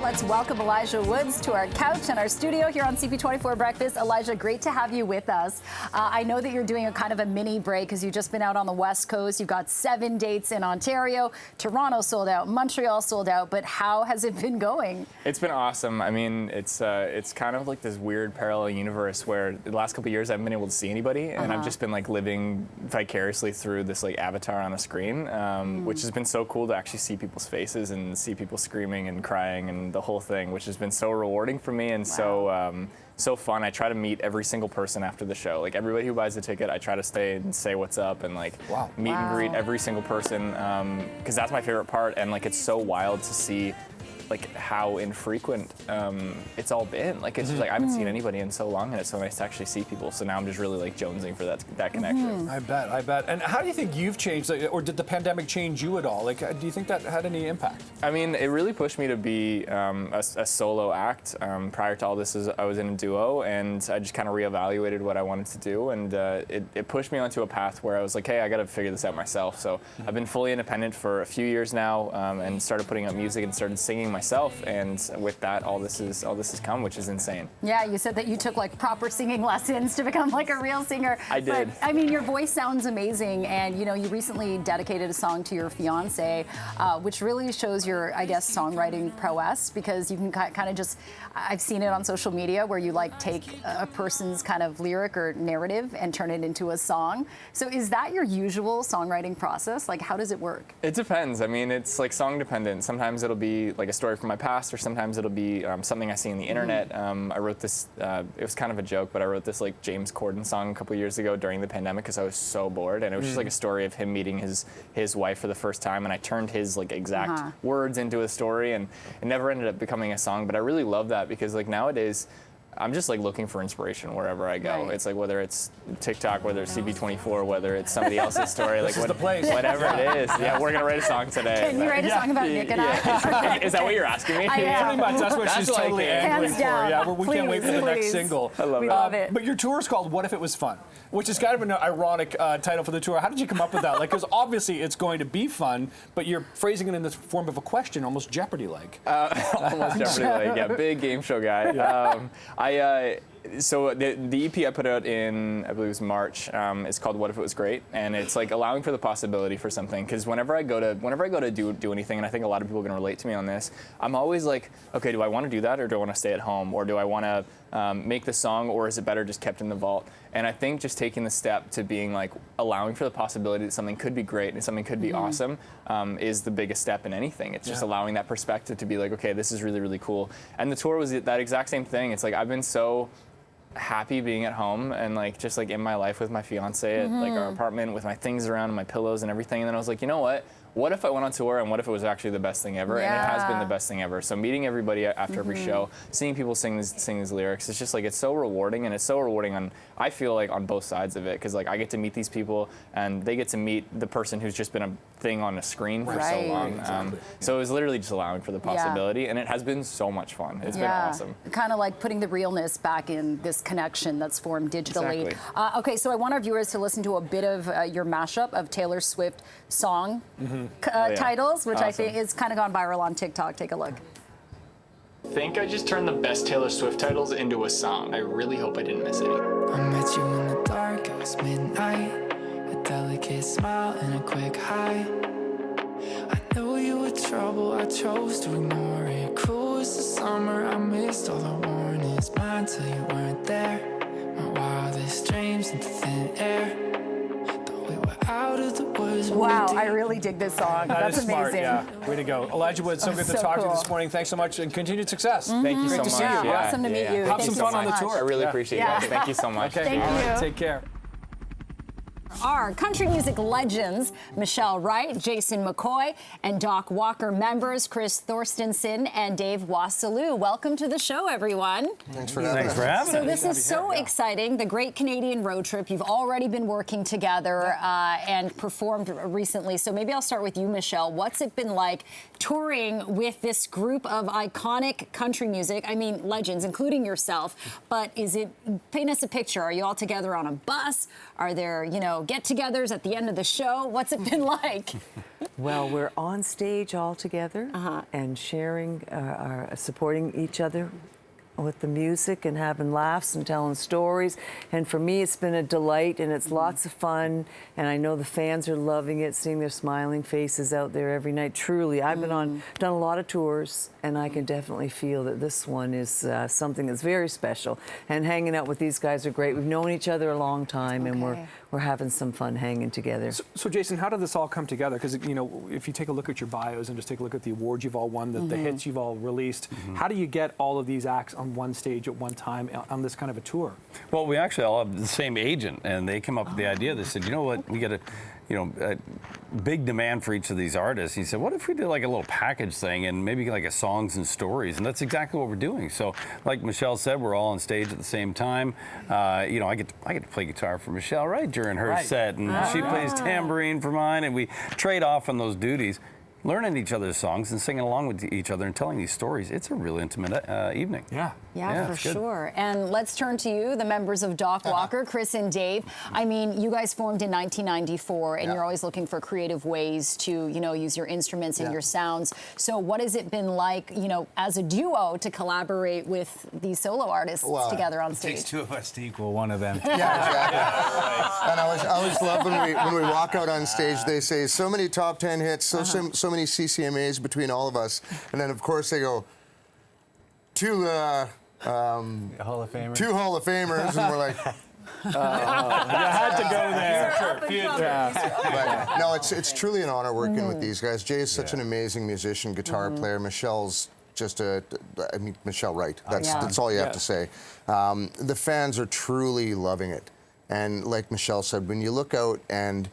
Let's welcome Elijah Woods to our couch and our studio here on CP24 Breakfast. Elijah, great to have you with us. I know that you're doing a kind of a mini break because you've just been out on the West Coast. You've got 7 dates in Ontario. Toronto sold out. Montreal sold out. But how has it been going? It's been awesome. I mean, it's kind of like this weird parallel universe where the last couple of years I haven't been able to see anybody, and I've just been like living vicariously through this like avatar on a screen, which has been so cool to actually see people's faces and see people screaming and crying and the whole thing, which has been so rewarding for me and so fun. I try to meet every single person after the show. Like everybody who buys the ticket, I try to stay and say what's up and like meet and greet every single person because that's my favorite part. And like it's so wild to see like how infrequent it's all been. Like it's just like I haven't seen anybody in so long, and it's so nice to actually see people. So now I'm just really like jonesing for that connection. I bet. And how do you think you've changed, or did the pandemic change you at all? Like, do you think that had any impact? I mean, it really pushed me to be a solo act. Prior to all this, I was in a duo, and I just kind of reevaluated what I wanted to do, and it pushed me onto a path where I was like, hey, I got to figure this out myself. So I've been fully independent for a few years now, and started putting out music and started singing myself, and with that, all this has come, which is insane. Yeah, you said that you took like proper singing lessons to become like a real singer. I did. But, I mean, your voice sounds amazing, and you know, you recently dedicated a song to your fiance, which really shows your, I guess, songwriting prowess, because you can kind of just, I've seen it on social media where you like take a person's kind of lyric or narrative and turn it into a song. So is that your usual songwriting process? Like, how does it work? It depends. I mean, it's like song dependent. Sometimes it'll be like a story from my past, or sometimes it'll be something I see on the internet. I wrote this, it was kind of a joke, but I wrote this like James Corden song a couple years ago during the pandemic because I was so bored, and it was just like a story of him meeting his wife for the first time, and I turned his like exact words into a story, and it never ended up becoming a song. But I really love that because like nowadays, I'm just like looking for inspiration wherever I go. It's like whether it's TikTok, whether it's CP24, whether it's somebody else's story, like whatever it is. Yeah, we're gonna write a song today. Can you write a song about Nick and I? Is that what you're asking me? Pretty much. That's what she's totally angling for. Yeah, we can't wait for the next single. I love it. Love it. But your tour is called "What If It Was Fun," which is kind of an ironic title for the tour. How did you come up with that? Like, because obviously it's going to be fun, but you're phrasing it in the form of a question, almost Jeopardy-like. Almost Jeopardy-like. Yeah, big game show guy. So the EP I put out in, I believe it was March, is called "What If It Was Great," and it's like allowing for the possibility for something. Because whenever I go to do anything, and I think a lot of people can relate to me on this, I'm always like, okay, do I want to do that, or do I want to stay at home, or do I want to make the song, or is it better just kept in the vault? And I think just taking the step to being like allowing for the possibility that something could be great and something could be awesome is the biggest step in anything. It's just allowing that perspective to be like, okay, this is really, really cool. And the tour was that exact same thing. It's like I've been so happy being at home and like just like in my life with my fiance at like our apartment with my things around and my pillows and everything. And then I was like, you know what if I went on tour, and what if it was actually the best thing ever? And it has been the best thing ever. So meeting everybody after every show, seeing people sing these lyrics, it's just like, it's so rewarding, and it's so rewarding on, I feel like, on both sides of it, because like I get to meet these people and they get to meet the person who's just been a thing on a screen for so long. So it was literally just allowing for the possibility, and it has been so much fun. It's been awesome. Kind of like putting the realness back in this connection that's formed digitally. Exactly. Okay, so I want our viewers to listen to a bit of your mashup of Taylor Swift song titles, which I think is kind of gone viral on TikTok. Take a look. Think I just turned the best Taylor Swift titles into a song. I really hope I didn't miss any. I met you in the dark, it was midnight. A delicate smile and a quick hi. I knew you were trouble, I chose to ignore it. Cruel as the summer, I missed all the warnings. Mine till you weren't there. My wildest dreams into thin air. We were out of the woods. Wow, I really dig this song. That's amazing. Smart, yeah. Way to go. Elijah Woods, so good to talk to you this morning. Thanks so much, and continued success. Thank you so much. Great to see you. Awesome to meet you. Have some fun on the tour. I really appreciate it, guys. Thank you so much. Okay. Thank you. Take care. Are country music legends Michelle Wright, Jason McCoy, and Doc Walker members Chris Thorstensen and Dave Wassalou. Welcome to the show, everyone. Thanks for having us. So this is so exciting, the Great Canadian Road Trip. You've already been working together and performed recently. So maybe I'll start with you, Michelle. What's it been like touring with this group of iconic country music? I mean, legends, including yourself. But paint us a picture. Are you all together on a bus? Are there, get-togethers at the end of the show. What's it been like? Well, we're on stage all together and sharing, supporting each other with the music and having laughs and telling stories. And for me, it's been a delight, and it's lots of fun. And I know the fans are loving it, seeing their smiling faces out there every night. Truly, I've been done a lot of tours, and I can definitely feel that this one is something that's very special. And hanging out with these guys are great. We've known each other a long time, and we're having some fun hanging together. So Jason, how did this all come together? Because, you know, if you take a look at your bios and just take a look at the awards you've all won, the hits you've all released, how do you get all of these acts on one stage at one time on this kind of a tour? Well, we actually all have the same agent, and they came up with the idea. They said, you know what, we got a big demand for each of these artists. He said, what if we did like a little package thing and maybe like a songs and stories? And that's exactly what we're doing. So like Michelle said, we're all on stage at the same time. You know, I get to play guitar for Michelle right during her set, and she plays tambourine for mine, and we trade off on those duties. Learning each other's songs and singing along with each other and telling these stories. It's a real intimate evening. Yeah, for sure. And let's turn to you, the members of Doc Walker, Chris and Dave. I mean, you guys formed in 1994, and you're always looking for creative ways to, you know, use your instruments and your sounds. So what has it been like, you know, as a duo to collaborate with these solo artists together on stage? It takes two of us to equal one of them. Yeah, exactly. And I always love when we walk out on stage, they say, so many top 10 hits, so many CCMAs between all of us. And then, of course, they go, two Hall of Famers. Two Hall of Famers, and we're like, you had to go there. But no, it's truly an honor working with these guys. Jay is such an amazing musician, guitar player. Michelle's just Michelle Wright. That's all you have to say. The fans are truly loving it. And like Michelle said, when you look out and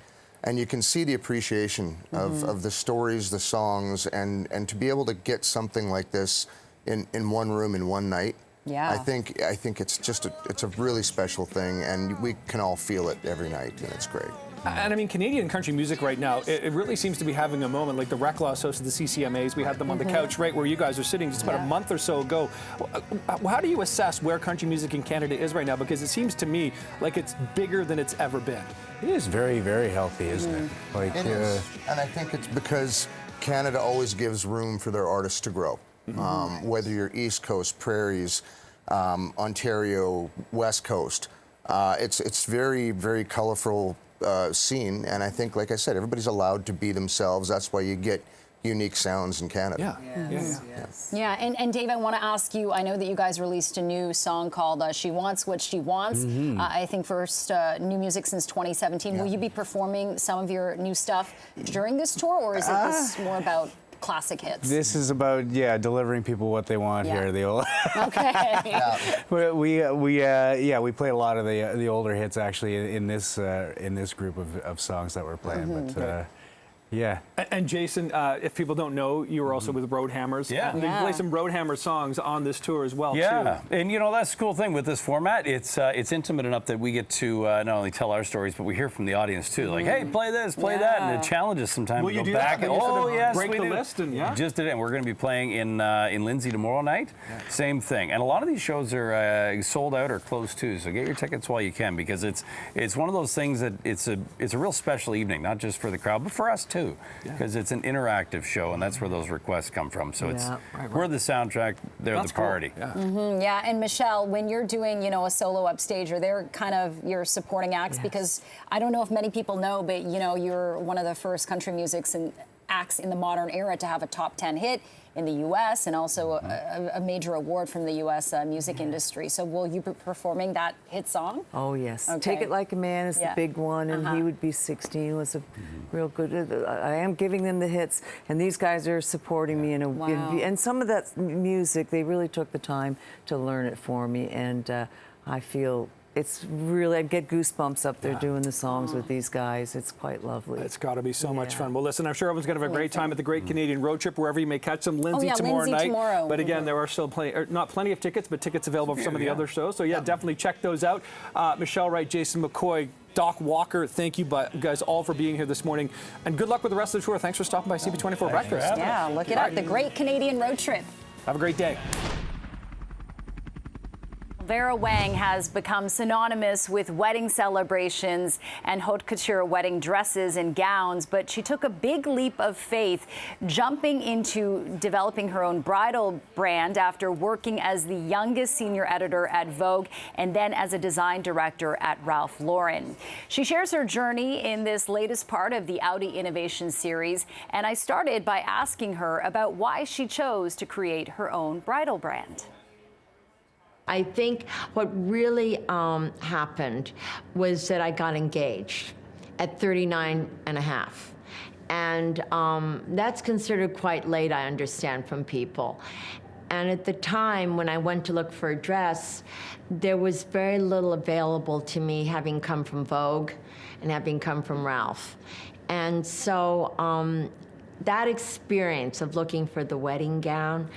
you can see the appreciation of the stories, the songs, and to be able to get something like this in one room in one night. I think it's just it's a really special thing, and we can all feel it every night, and it's great. And I mean, Canadian country music right now, it really seems to be having a moment. Like the Reclaws hosted the CCMAs. We had them on the couch right where you guys are sitting just about a month or so ago. How do you assess where country music in Canada is right now? Because it seems to me like it's bigger than it's ever been. It is very, very healthy, isn't it? Like, it is. And I think it's because Canada always gives room for their artists to grow. Whether you're East Coast, Prairies, Ontario, West Coast, it's very, very colorful scene, and I think, like I said, everybody's allowed to be themselves. That's why you get unique sounds in Canada. Yeah, and Dave, I want to ask you, I know that you guys released a new song called She Wants What She Wants. I think first new music since 2017. Will you be performing some of your new stuff during this tour, or is this more about classic hits? This is about delivering people what they want here. The old we play a lot of the older hits actually in this group of songs that we're playing. But And Jason, if people don't know, you were also with Roadhammers. And you play some Roadhammer songs on this tour as well, too. And you know, that's the cool thing with this format. It's intimate enough that we get to not only tell our stories, but we hear from the audience, too. Like, hey, play this, play that. And it challenges sometimes to go back. Yes, break the list. And just did it. And we're going to be playing in Lindsay tomorrow night. Same thing. And a lot of these shows are sold out or closed, too. So get your tickets while you can, because it's one of those things that it's a real special evening, not just for the crowd, but for us, too. Because it's an interactive show, and that's where those requests come from. So we're the soundtrack, they're the party. And Michelle, when you're doing, you know, a solo upstage, are there kind of your supporting acts? Because I don't know if many people know, but you know, you're one of the first country acts in the modern era to have a top 10 hit in the U.S. and also a major award from the U.S. Music industry. So will you be performing that hit song? Oh, yes. Take It Like a Man is the big one, and He Would Be 16 was a real good. I am giving them the hits, and these guys are supporting me and some of that music, they really took the time to learn it for me, and I feel it's really, I get goosebumps up there doing the songs with these guys. It's quite lovely. It's got to be so much fun. Well, listen, I'm sure everyone's going to have a great time at the Great Canadian Road Trip, wherever you may catch them. Lindsay tomorrow night. But again, there are still not plenty of tickets, but tickets available for some of the other shows. So definitely check those out. Michelle Wright, Jason McCoy, Doc Walker, thank you guys all for being here this morning. And good luck with the rest of the tour. Thanks for stopping by CP24 Breakfast. Yeah, look it up. The Great Canadian Road Trip. Have a great day. Vera Wang has become synonymous with wedding celebrations and haute couture wedding dresses and gowns, but she took a big leap of faith, jumping into developing her own bridal brand after working as the youngest senior editor at Vogue and then as a design director at Ralph Lauren. She shares her journey in this latest part of the Audi Innovation Series, and I started by asking her about why she chose to create her own bridal brand. I think what really happened was that I got engaged at 39 and a half. And that's considered quite late, I understand, from people. And at the time when I went to look for a dress, there was very little available to me, having come from Vogue and having come from Ralph. And so that experience of looking for the wedding gown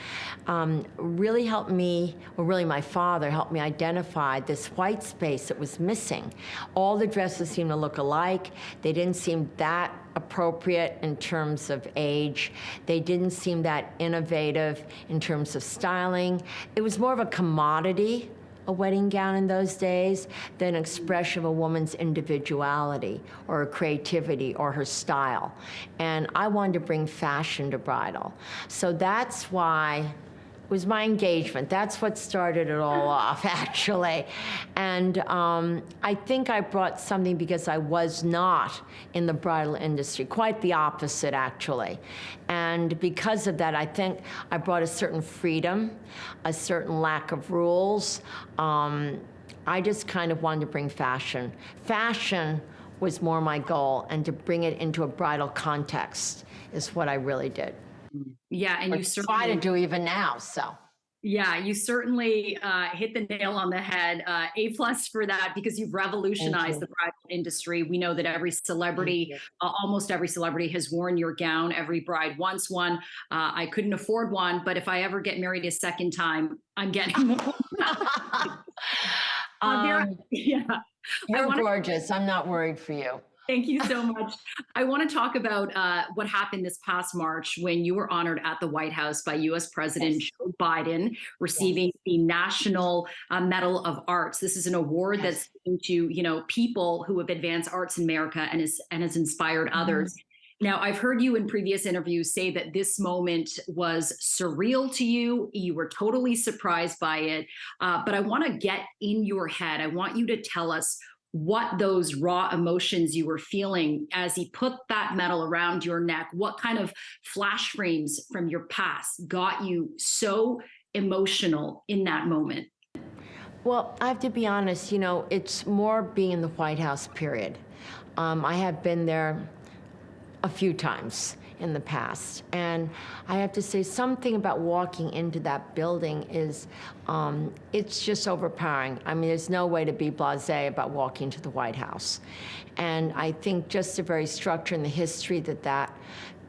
really helped me, or really my father helped me identify this white space that was missing. All the dresses seemed to look alike. They didn't seem that appropriate in terms of age. They didn't seem that innovative in terms of styling. It was more of a commodity, a wedding gown in those days, than an expression of a woman's individuality or her creativity or her style. And I wanted to bring fashion to bridal. So that's why it was my engagement. That's what started it all off, actually. And I think I brought something because I was not in the bridal industry, quite the opposite, actually. And because of that, I think I brought a certain freedom, a certain lack of rules. I just kind of wanted to bring fashion. Fashion was more my goal, and to bring it into a bridal context is what I really did. Yeah, and you certainly try to do even now, so. Yeah, you certainly hit the nail on the head. A+ for that, because you've revolutionized the bridal industry. We know that every celebrity, almost every celebrity, has worn your gown. Every bride wants one. I couldn't afford one, but if I ever get married a second time, I'm getting one. Vera, yeah. You're gorgeous. I'm not worried for you. Thank you so much. I want to talk about what happened this past March when you were honored at the White House by U.S. President Joe Biden, receiving the National Medal of Arts. This is an award that's given to, people who have advanced arts in America and has inspired others. Now, I've heard you in previous interviews say that this moment was surreal to you. You were totally surprised by it. But I want to get in your head. I want you to tell us what those raw emotions you were feeling as he put that medal around your neck. What kind of flash frames from your past got you so emotional in that moment? Well, I have to be honest, it's more being in the White House, period. I have been there a few times in the past. And I have to say, something about walking into that building is, it's just overpowering. I mean, there's no way to be blasé about walking to the White House. And I think just the very structure and the history that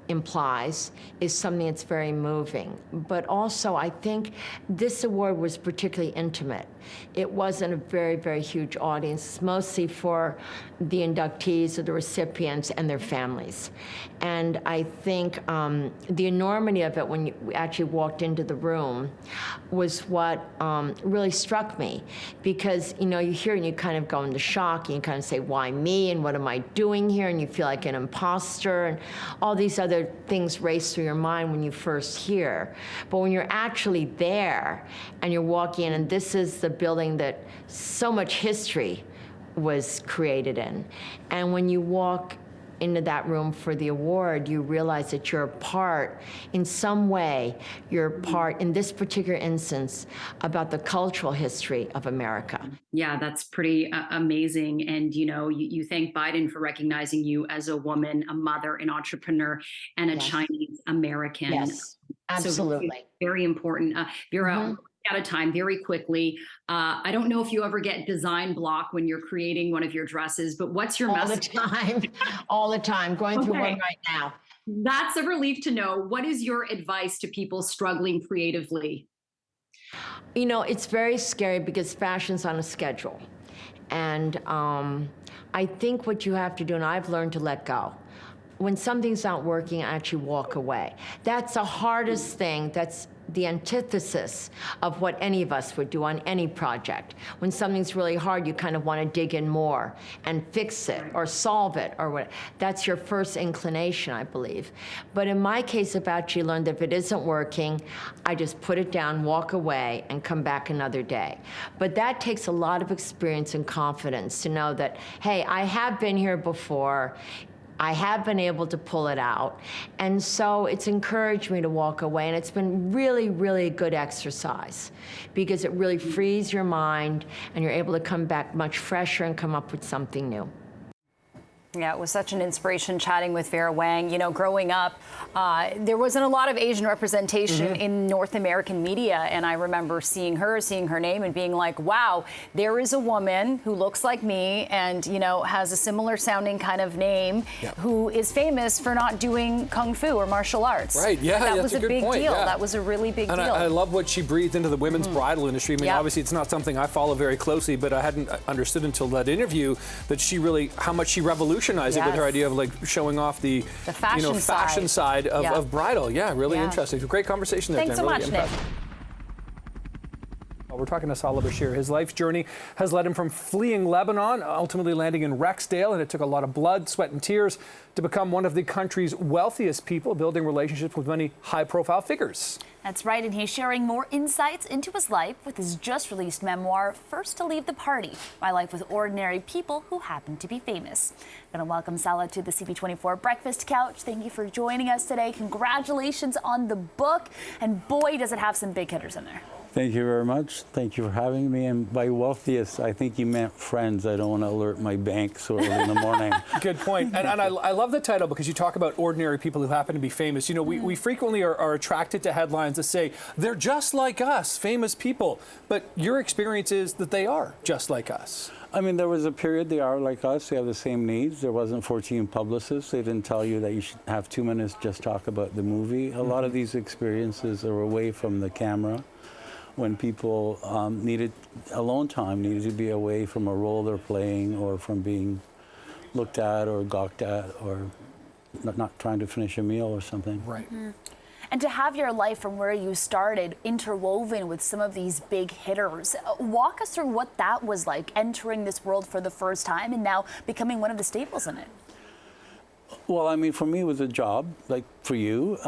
implies is something that's very moving. But also, I think this award was particularly intimate. It wasn't a very, very huge audience, mostly for the inductees or the recipients and their families. And I think the enormity of it when you actually walked into the room was what really struck me. Because, you hear it and you kind of go into shock and you kind of say, why me? And what am I doing here? And you feel like an imposter and all these other things race through your mind when you first hear. But when you're actually there and you're walking in, and this is the building that so much history was created in. And when you walk into that room for the award, you realize that you're a part, in some way, you're a part, in this particular instance, about the cultural history of America. Yeah, that's pretty amazing. And, you thank Biden for recognizing you as a woman, a mother, an entrepreneur, and a Chinese American. Yes, absolutely. So very important. Vera, out of time very quickly. I don't know if you ever get design block when you're creating one of your dresses, but what's your message? All the time, going through one right now. That's a relief to know. What is your advice to people struggling creatively? It's very scary because fashion's on a schedule. And I think what you have to do, and I've learned to let go. When something's not working, I actually walk away. That's the hardest thing. That's the antithesis of what any of us would do on any project. When something's really hard, you kind of want to dig in more and fix it or solve it or what. That's your first inclination, I believe. But in my case, I've actually learned that if it isn't working, I just put it down, walk away, and come back another day. But that takes a lot of experience and confidence to know that, hey, I have been here before. I have been able to pull it out. And so it's encouraged me to walk away. And it's been really, really good exercise because it really frees your mind and you're able to come back much fresher and come up with something new. Yeah, it was such an inspiration chatting with Vera Wang. You know, growing up, there wasn't a lot of Asian representation in North American media. And I remember seeing her name and being like, wow, there is a woman who looks like me and, you know, has a similar sounding kind of name who is famous for not doing kung fu or martial arts. Right, yeah, that was that's a good big point. deal. Yeah. That was a really big deal. I love what she breathed into the women's bridal industry. I mean, obviously it's not something I follow very closely, but I hadn't understood until that interview that she really, how much she revolutionized it with her idea of like showing off the fashion side of bridal. Yeah, really interesting. Great conversation there. Thanks so much, Nick. We're talking to Sal Bashir. His life's journey has led him from fleeing Lebanon, ultimately landing in Rexdale, and it took a lot of blood, sweat, and tears to become one of the country's wealthiest people, building relationships with many high-profile figures. That's right, and he's sharing more insights into his life with his just-released memoir, First to Leave the Party, My Life with Ordinary People Who Happen to Be Famous. I'm going to welcome Sal to the CP24 Breakfast Couch. Thank you for joining us today. Congratulations on the book, and boy, does it have some big hitters in there. Thank you very much. Thank you for having me. And by wealthiest, I think you meant friends. I don't want to alert my bank so early in the morning. Good point. And I love the title because you talk about ordinary people who happen to be famous. You know, we frequently are attracted to headlines that say, they're just like us, famous people. But your experience is that they are just like us. I mean, there was a period they are like us. They have the same needs. There wasn't 14 publicists. They didn't tell you that you should have 2 minutes just talk about the movie. A lot of these experiences are away from the camera. When people needed alone time, needed to be away from a role they're playing or from being looked at or gawked at or not trying to finish a meal or something. Right. And to have your life from where you started interwoven with some of these big hitters, walk us through what that was like, entering this world for the first time and now becoming one of the staples in it. Well, I mean, for me, it was a job, like for you.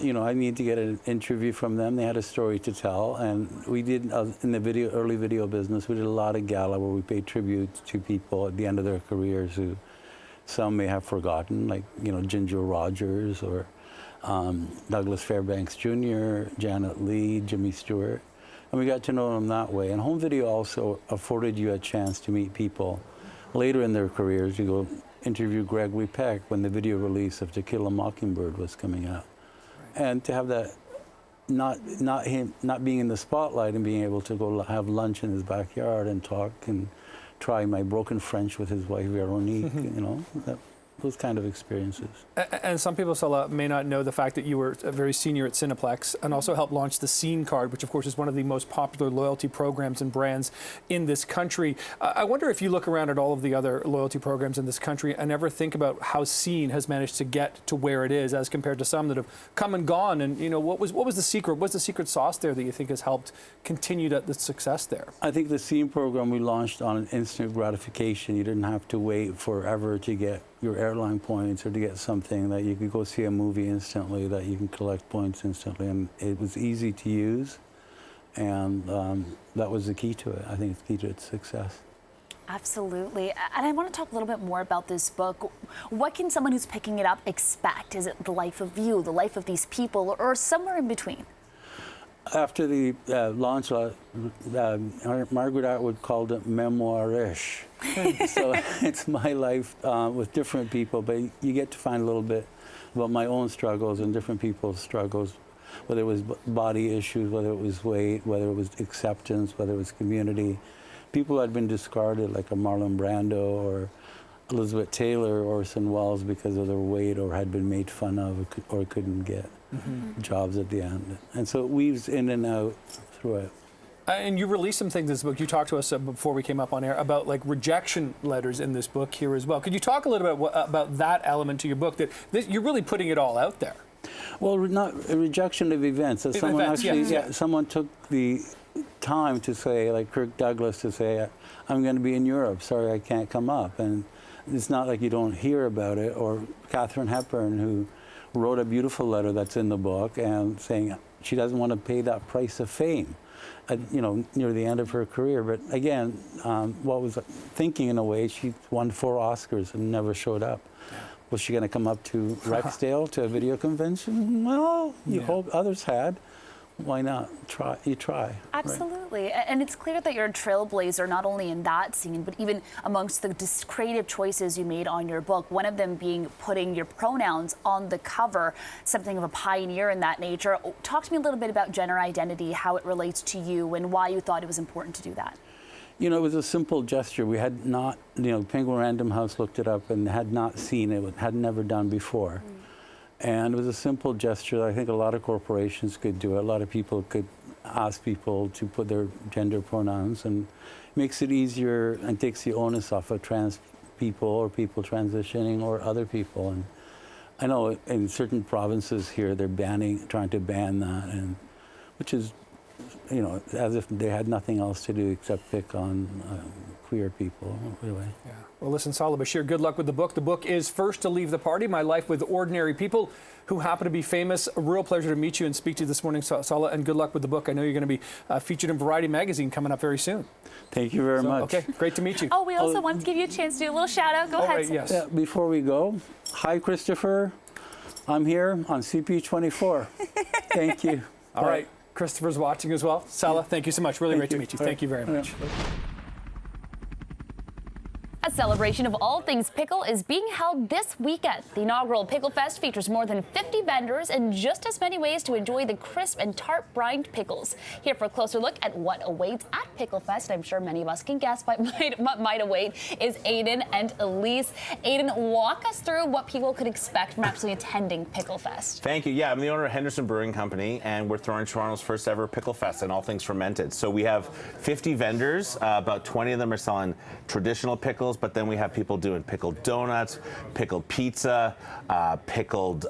You know, I needed to get an interview from them. They had a story to tell. And we did, in the early video business, we did a lot of gala where we paid tribute to people at the end of their careers who some may have forgotten, like, you know, Ginger Rogers or Douglas Fairbanks Jr., Janet Leigh, Jimmy Stewart. And we got to know them that way. And home video also afforded you a chance to meet people later in their careers. You go interview Gregory Peck when the video release of To Kill a Mockingbird was coming out. Right. And to have that, not being in the spotlight and being able to go have lunch in his backyard and talk and try my broken French with his wife Veronique, you know, those kind of experiences. And some people, Salah, may not know the fact that you were very senior at Cineplex and also helped launch the Scene Card, which of course is one of the most popular loyalty programs and brands in this country. I wonder if you look around at all of the other loyalty programs in this country and ever think about how Scene has managed to get to where it is as compared to some that have come and gone. And, you know, what was the secret? What's the secret sauce there that you think has helped continue the success there? I think the Scene program we launched on an instant gratification. You didn't have to wait forever to get your airline points or to get something, that you could go see a movie instantly, that you can collect points instantly, and it was easy to use, and that was the key to it. I think it's the key to its success. Absolutely. And I want to talk a little bit more about this book. What can someone who's picking it up expect? Is it the life of you, the life of these people, or somewhere in between? After the launch, Margaret Atwood called it memoir-ish. So it's my life with different people, but you get to find a little bit about my own struggles and different people's struggles, whether it was body issues, whether it was weight, whether it was acceptance, whether it was community. People had been discarded, like a Marlon Brando or Elizabeth Taylor or Orson Welles, because of their weight, or had been made fun of or couldn't get jobs at the end. And so it weaves in and out through it. And you released some things in this book. You talked to us before we came up on air about like rejection letters in this book here as well. Could you talk a little bit about that element to your book, that you're really putting it all out there? Well, not a rejection of events. So someone actually, someone took the time to say, like Kirk Douglas, to say, I'm going to be in Europe. Sorry, I can't come up. And it's not like you don't hear about it. Or Katharine Hepburn, who wrote a beautiful letter that's in the book and saying she doesn't want to pay that price of fame, you know, near the end of her career. But again, what was thinking in a way, she won 4 Oscars and never showed up. Was she going to come up to Rexdale to a video convention? Well, you hope others had. Why not? You try. Absolutely. Right? And it's clear that you're a trailblazer, not only in that scene, but even amongst the creative choices you made on your book, one of them being putting your pronouns on the cover, something of a pioneer in that nature. Talk to me a little bit about gender identity, how it relates to you, and why you thought it was important to do that. You know, it was a simple gesture. We had not, you know, Penguin Random House looked it up and had not seen it, had never done before. And it was a simple gesture that I think a lot of corporations could do. A lot of people could ask people to put their gender pronouns, and makes it easier and takes the onus off of trans people or people transitioning or other people. And I know in certain provinces here they're trying to ban that, and which is, you know, as if they had nothing else to do except pick on queer people, really. Yeah. Well, listen, Sal Bashir, good luck with the book. The book is First to Leave the Party, My Life with Ordinary People Who Happen to Be Famous. A real pleasure to meet you and speak to you this morning, Sal, and good luck with the book. I know you're going to be featured in Variety magazine coming up very soon. Thank you very much. Okay, great to meet you. Oh, we also want to give you a chance to do a little shout out. Go ahead. Right, yes. Yeah, before we go, hi, Christopher. I'm here on CP24. Thank you. All right. Christopher's watching as well. Sal, thank you so much. Really great to meet you. Thank you very much. A celebration of all things pickle is being held this weekend. The inaugural Pickle Fest features more than 50 vendors and just as many ways to enjoy the crisp and tart brined pickles. Here for a closer look at what awaits at Pickle Fest, I'm sure many of us can guess what might await, is Aiden and Elise. Aiden, walk us through what people could expect from actually attending Pickle Fest. Thank you. Yeah, I'm the owner of Henderson Brewing Company, and we're throwing Toronto's first ever Pickle Fest and all things fermented. So we have 50 vendors. About 20 of them are selling traditional pickles, but then we have people doing pickled donuts, pickled pizza, pickled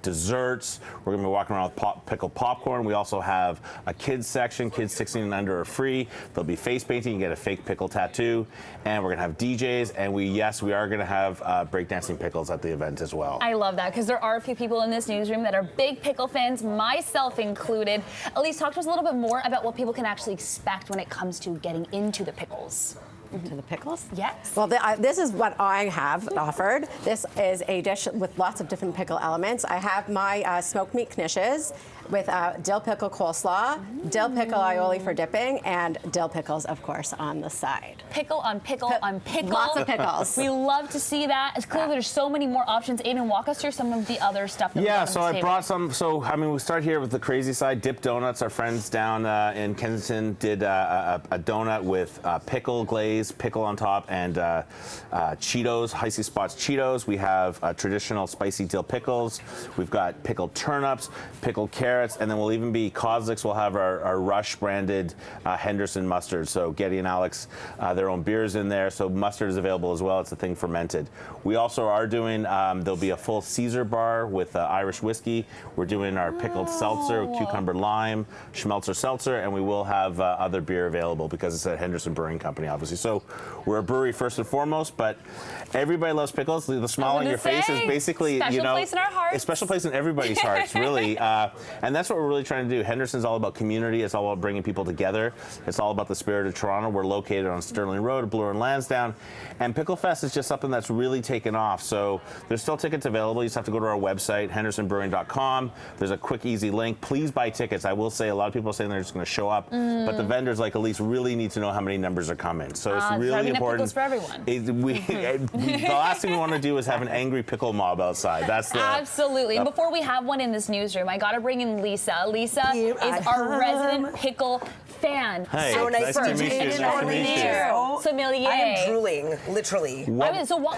desserts. We're going to be walking around with pickled popcorn. We also have a kids section. Kids 16 and under are free. There'll be face painting. You get a fake pickle tattoo. And we're going to have DJs. And we are going to have breakdancing pickles at the event as well. I love that, because there are a few people in this newsroom that are big pickle fans, myself included. Elise, talk to us a little bit more about what people can actually expect when it comes to getting into the pickles. To the pickles? Yes. Well, this is what I have offered. This is a dish with lots of different pickle elements. I have my smoked meat knishes with dill pickle coleslaw, dill pickle aioli for dipping, and dill pickles, of course, on the side. Pickle on pickle on pickle. Lots of pickles. We love to see that. It's clear there's so many more options. Aiden, walk us through some of the other stuff that we have so on I this brought some. So, I mean, we start here with the crazy side. Dip Donuts, our friends down in Kensington did a donut with pickle glaze, pickle on top, and Cheetos, Icy Spots Cheetos. We have traditional spicy dill pickles. We've got pickled turnips, pickled carrots, and then we'll even be Coslicks. We'll have our Rush branded Henderson mustard. So Getty and Alex, their own beers in there. So mustard is available as well. It's a thing fermented. We also are doing, there'll be a full Caesar bar with Irish whiskey. We're doing our pickled seltzer, cucumber lime, Schmelzer seltzer, and we will have other beer available because it's a Henderson Brewing Company, obviously. So we're a brewery first and foremost, but everybody loves pickles. The smile on your face is basically, special place in our hearts. A special place in everybody's hearts, really. And that's what we're really trying to do. Henderson's all about community. It's all about bringing people together. It's all about the spirit of Toronto. We're located on Sterling Road at Bloor and Lansdowne. And Pickle Fest is just something that's really taken off. So there's still tickets available. You just have to go to our website, hendersonbrewing.com. There's a quick, easy link. Please buy tickets. I will say a lot of people are saying they're just going to show up, but the vendors like Elise really need to know how many numbers are coming. So it's really important. For everyone. The last thing we want to do is have an angry pickle mob outside. That's the absolutely. And before we have one in this newsroom, I got to bring in Lisa. Lisa is our resident pickle fan. Hey, so nice to meet you. Nice to meet you. Sommelier. I am drooling, literally.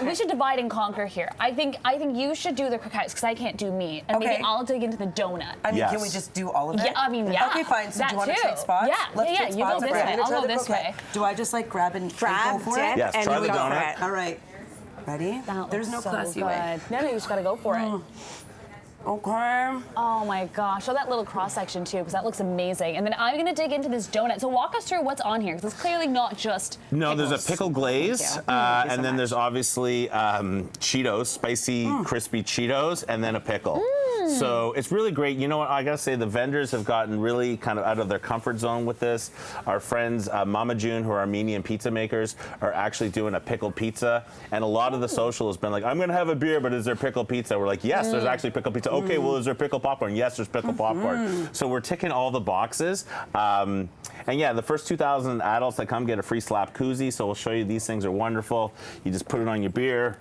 We should divide and conquer here. I think you should do the croquettes because I can't do meat, and maybe I'll dig into the donut. I mean, can we just do all of it? Yeah, I mean, yeah. Okay, fine. So that do you want to too. trade spots? Yeah, Let's yeah. You go this way. I'll go this way. Do I just like grab and go for it? Yes, try the donut. All right. Ready? That There's no so classy good. way. No, you just gotta go for it. Okay. Oh my gosh, show that little cross section too, because that looks amazing. And then I'm gonna dig into this donut. So walk us through what's on here, because it's clearly not just No, pickles. there's a pickle glaze, and then there's obviously Cheetos, spicy, crispy Cheetos, and then a pickle. So it's really great. You know what, I gotta say, the vendors have gotten really kind of out of their comfort zone with this. Our friends, Mama June, who are Armenian pizza makers, are actually doing a pickled pizza. And a lot of the social has been like, I'm gonna have a beer, but is there pickled pizza? We're like, yes, there's actually pickled pizza. Okay, well, is there pickled popcorn? Yes, there's pickled popcorn. So we're ticking all the boxes. And yeah, the first 2,000 adults that come get a free slap koozie. So we'll show you, these things are wonderful. You just put it on your beer,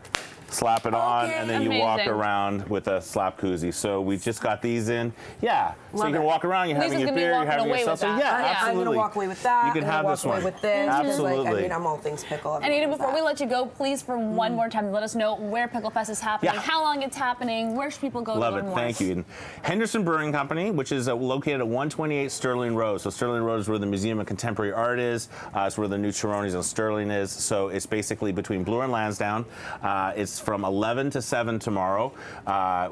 slap it on, and then you walk around with a slap koozie. So we just got these in. Yeah. So you can walk around, you're having your beer, you're having your salsa. Yeah, absolutely. I'm going to walk away with that. You can have this one. With this. Absolutely. Like, I mean, I'm all things pickle. And Ada, before we let you go, please, for one more time, let us know where Pickle Fest is happening, how long it's happening, where should people go to learn more? Thank you. And Henderson Brewing Company, which is located at 128 Sterling Road. So Sterling Road is where the Museum of Contemporary Art is. It's where the new Chironi's on Sterling is. So it's basically between Bloor and Lansdowne. It's from 11 to 7 tomorrow.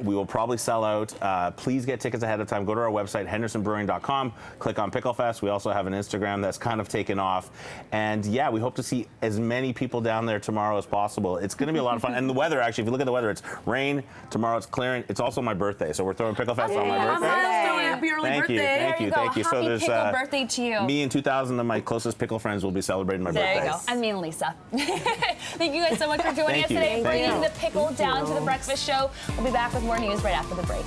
We will probably sell out. Please get tickets ahead of time. Go to our website, hendersonbrewing.com. Click on Pickle Fest. We also have an Instagram that's kind of taken off. And yeah, we hope to see as many people down there tomorrow as possible. It's going to be a lot of fun. And the weather, actually, if you look at the weather, it's rain. Tomorrow it's clearing. It's also my birthday, so we're throwing Pickle Fest on my birthday. Happy early birthday. Thank you. Happy So there's pickle birthday to you. me and 2,000 of my closest pickle friends will be celebrating my birthday. There you go. And me and Lisa. Thank you guys so much for joining us today, bringing the pickle down to the breakfast show. We'll be back with more news right after the break.